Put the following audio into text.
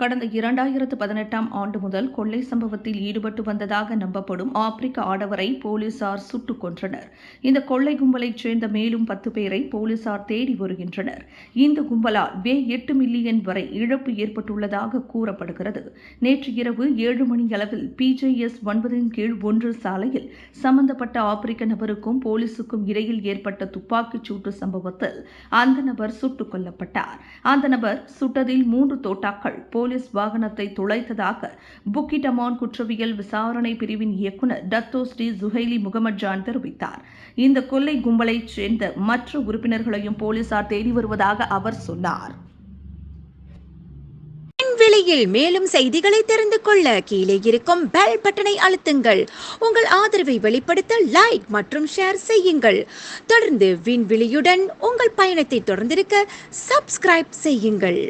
கடந்த 2018ஆம் ஆண்டு முதல் கொள்ளை சம்பவத்தில் ஈடுபட்டு வந்ததாக நம்பப்படும் ஆப்பிரிக்க ஆடவரை போலீசார் சுட்டுக் கொன்றனர். இந்த கொள்ளை கும்பலைச் சேர்ந்த மேலும் 10 பேரை போலீசார் தேடி வருகின்றனர். இந்த கும்பலால் 8 மில்லியன் வரை இழப்பு ஏற்பட்டுள்ளதாக கூறப்படுகிறது. நேற்று இரவு 7 மணியளவில் PJS 9/1 சாலையில் சம்பந்தப்பட்ட ஆப்பிரிக்க நபருக்கும் போலீசுக்கும் இடையில் ஏற்பட்ட துப்பாக்கிச் சூட்டு சம்பவத்தில் அந்த நபர் சுட்டுக் கொல்லப்பட்டார். அந்த நபர் சுட்டதில் 3 தோட்டாக்கள் போலீஸ் வாகனத்தை துளைத்ததாக புக்கிட் அமான் குற்றவியல் விசாரணை பிரிவின் இயக்குநர் டத்தோ ஸ்ரீ ஜுஹைலி முகமது ஜான் தெரிவித்தார். இந்த கொள்ளை கும்பலைச் சேர்ந்த மற்ற உறுப்பினர்களையும் போலீசார் தேடி வருவதாக அவர் சொன்னார். விலையில் மேலும் செய்திகளை தெரிந்து கொள்ள கீழே இருக்கும் பெல் பட்டனை அழுத்துங்கள். உங்கள் ஆதரவை வெளிப்படுத்த லைக் மற்றும் ஷேர் செய்யுங்கள். தொடர்ந்து விண்வெளியுடன் உங்கள் பயணத்தை தொடர்ந்திருக்க சப்ஸ்கிரைப் செய்யுங்கள்.